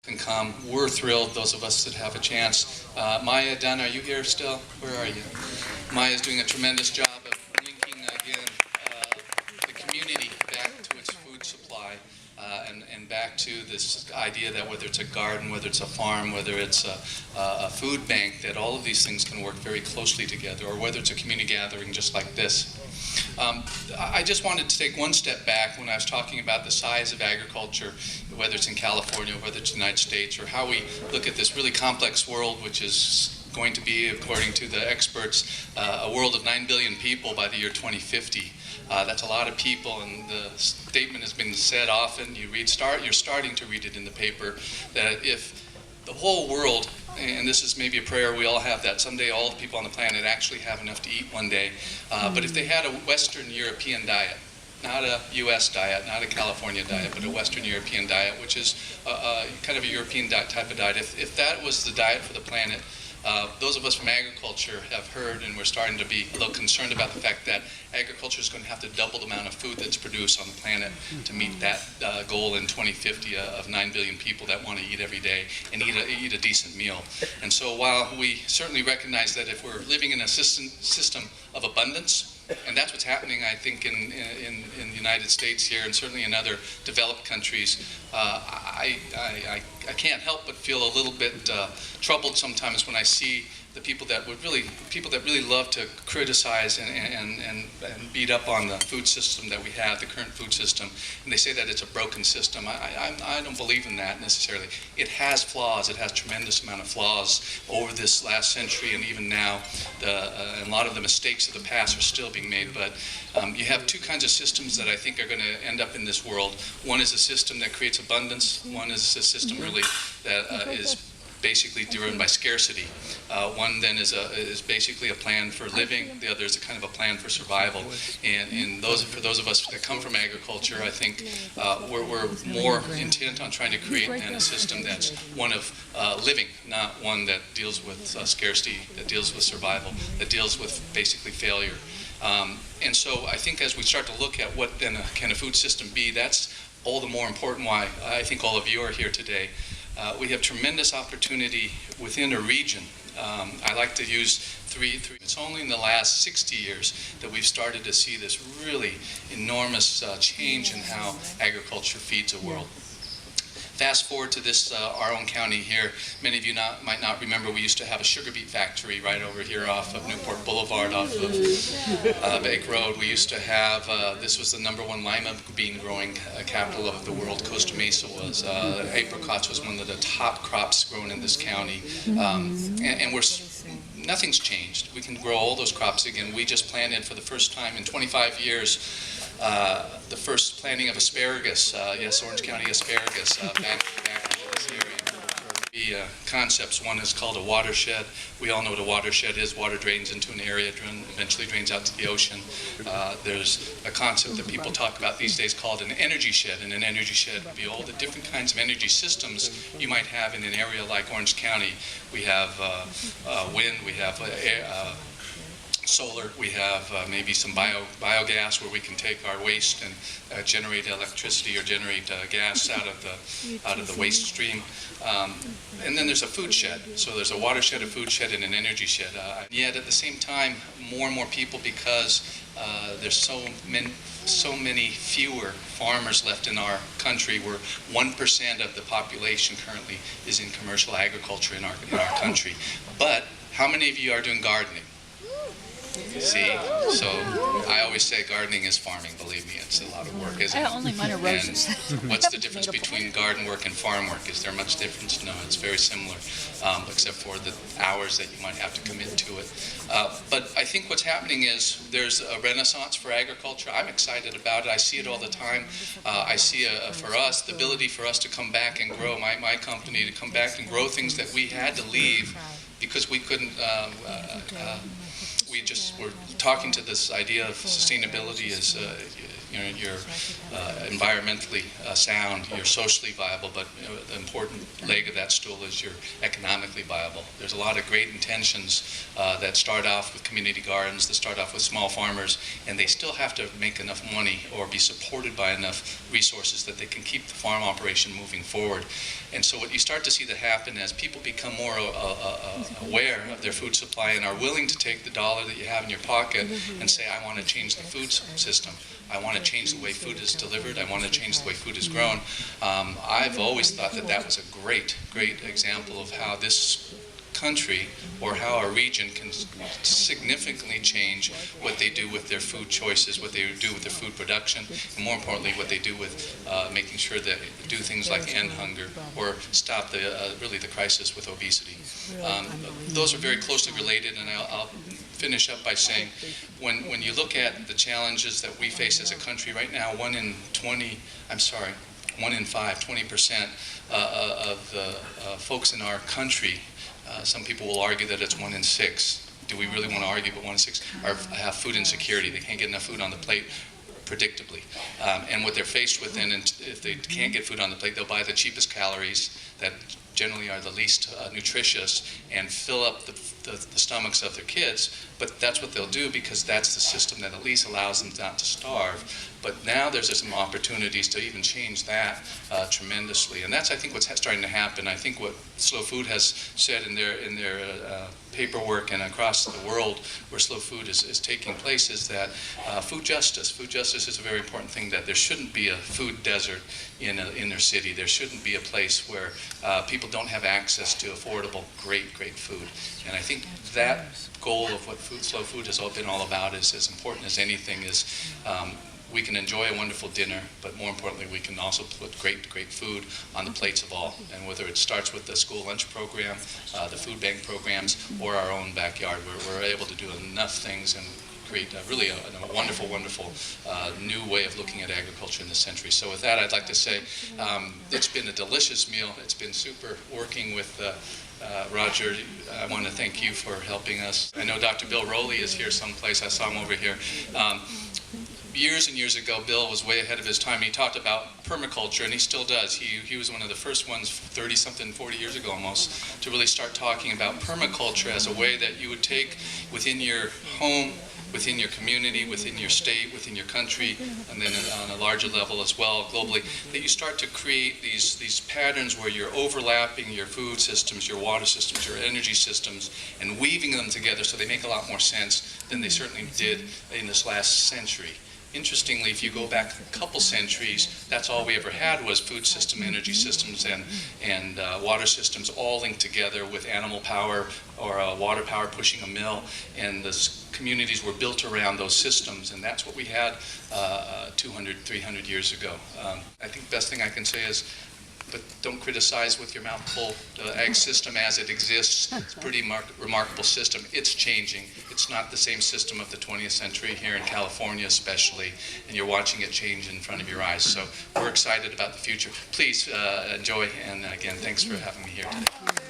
And come. We're thrilled, those of us that have a chance. Maya, Dunn, are you here still? Where are you? Maya's doing a tremendous job of linking, again, the community back to its food supply and back to this idea that whether it's a garden, whether it's a farm, whether it's a food bank, that all of these things can work very closely together, or whether it's a community gathering just like this. I just wanted to take one step back when I was talking about the size of agriculture, whether it's in California, whether it's the United States, or how we look at this really complex world, which is going to be, according to the experts, a world of 9 billion people by the year 2050. That's a lot of people, and the statement has been said often. You're starting to read it in the paper, that if the whole world, and this is maybe a prayer we all have, that someday all the people on the planet actually have enough to eat one day. But if they had a Western European diet, not a U.S. diet, not a California diet, but a Western European diet, which is kind of a European type of diet, if that was the diet for the planet, those of us from agriculture have heard, and we're starting to be a little concerned about the fact that agriculture is going to have to double the amount of food that's produced on the planet to meet that goal in 2050 of 9 billion people that want to eat every day and eat a decent meal. And so while we certainly recognize that if we're living in a system of abundance, and that's what's happening, I think, in the United States here, and certainly in other developed countries, I can't help but feel a little bit troubled sometimes when I see the people that really love to criticize and beat up on the food system that we have, the current food system, and they say that it's a broken system. I don't believe in that necessarily. It has flaws. It has tremendous amount of flaws over this last century, and even now, and a lot of the mistakes of the past are still being made. But you have two kinds of systems that I think are going to end up in this world. One is a system that creates abundance. One is a system really that is basically driven by scarcity. One then is basically a plan for living. The other is a kind of a plan for survival. And for those of us that come from agriculture, I think we're more intent on trying to create a system that's one of living, not one that deals with scarcity, that deals with survival, that deals with basically failure. And so I think as we start to look at what then can a food system be, that's all the more important why I think all of you are here today. We have tremendous opportunity within a region. I like to use three. It's only in the last 60 years that we've started to see this really enormous change in how agriculture feeds a world. Fast forward to this, our own county here. Many of you might not remember we used to have a sugar beet factory right over here off of Newport Boulevard, off of Bake Road. We used to have, this was the #1 lima bean growing capital of the world. Costa Mesa was. Apricots was one of the top crops grown in this county. And nothing's changed. We can grow all those crops again. We just planted for the first time in 25 years the first planting of asparagus, yes, Orange County asparagus, back into this area. The concepts, one is called a watershed. We all know what a watershed is. Water drains into an area, eventually drains out to the ocean. There's a concept that people talk about these days called an energy shed, and an energy shed would be all the different kinds of energy systems you might have in an area like Orange County. We have wind, we have solar, we have maybe some biogas where we can take our waste and generate electricity or generate gas out of the waste stream. And then there's a food shed. So there's a watershed, a food shed, and an energy shed. Yet at the same time, more and more people, because there's so many fewer farmers left in our country, where 1% of the population currently is in commercial agriculture in our country. But how many of you are doing gardening? See, so I always say gardening is farming. Believe me, it's a lot of work, isn't it? Only mine are roses. And what's the difference between garden work and farm work? Is there much difference? No, it's very similar, except for the hours that you might have to commit to it. But I think what's happening is there's a renaissance for agriculture. I'm excited about it. I see it all the time. I see for us the ability for us to come back and grow, my company to come back and grow things that we had to leave because we couldn't. We just were talking to this idea of sustainability as you're environmentally sound, you're socially viable, but the important leg of that stool is you're economically viable. There's a lot of great intentions that start off with community gardens, that start off with small farmers, and they still have to make enough money or be supported by enough resources that they can keep the farm operation moving forward. And so what you start to see that happen as people become more aware of their food supply and are willing to take the dollar that you have in your pocket and say, I want to change the food system. I want to change the way food is delivered. I want to change the way food is grown. I've always thought that that was a great, great example of how this country or how our region can significantly change what they do with their food choices, what they do with their food production, and more importantly, what they do with making sure that do things like end hunger or stop really the crisis with obesity. Those are very closely related, and I'll finish up by saying when you look at the challenges that we face as a country right now, 1 in 5, 20% of the folks in our country, some people will argue that it's 1 in 6. Do we really want to argue about 1 in 6? Have food insecurity. They can't get enough food on the plate predictably. And what they're faced with, and if they can't get food on the plate, they'll buy the cheapest calories that generally are the least nutritious and fill up the stomachs of their kids. But that's what they'll do because that's the system that at least allows them not to starve. But now there's some opportunities to even change that tremendously. And that's, I think, what's starting to happen. I think what Slow Food has said in their paperwork and across the world where slow food is taking place is that food justice is a very important thing, that there shouldn't be a food desert in their city. There shouldn't be a place where people don't have access to affordable, great food. And I think that goal of what slow food has been all about is as important as anything is we can enjoy a wonderful dinner, but more importantly, we can also put great food on the plates of all. And whether it starts with the school lunch program, the food bank programs, or our own backyard, where we're able to do enough things and create really a wonderful new way of looking at agriculture in this century. So with that, I'd like to say it's been a delicious meal. It's been super working with Roger. I want to thank you for helping us. I know Dr. Bill Rowley is here someplace. I saw him over here. Years and years ago, Bill was way ahead of his time. He talked about permaculture, and he still does. He was one of the first ones 30-something, 40 years ago almost, to really start talking about permaculture as a way that you would take within your home, within your community, within your state, within your country, and then on a larger level as well, globally, that you start to create these patterns where you're overlapping your food systems, your water systems, your energy systems, and weaving them together so they make a lot more sense than they certainly did in this last century. Interestingly, if you go back a couple centuries, that's all we ever had was food system, energy systems, and water systems all linked together with animal power or water power pushing a mill, and the communities were built around those systems, and that's what we had 200, 300 years ago. I think the best thing I can say is, but don't criticize with your mouth full the ag system as it exists. It's a pretty remarkable system. It's changing. It's not the same system of the 20th century here in California especially, and you're watching it change in front of your eyes. So we're excited about the future. Please enjoy, and again, thanks for having me here today.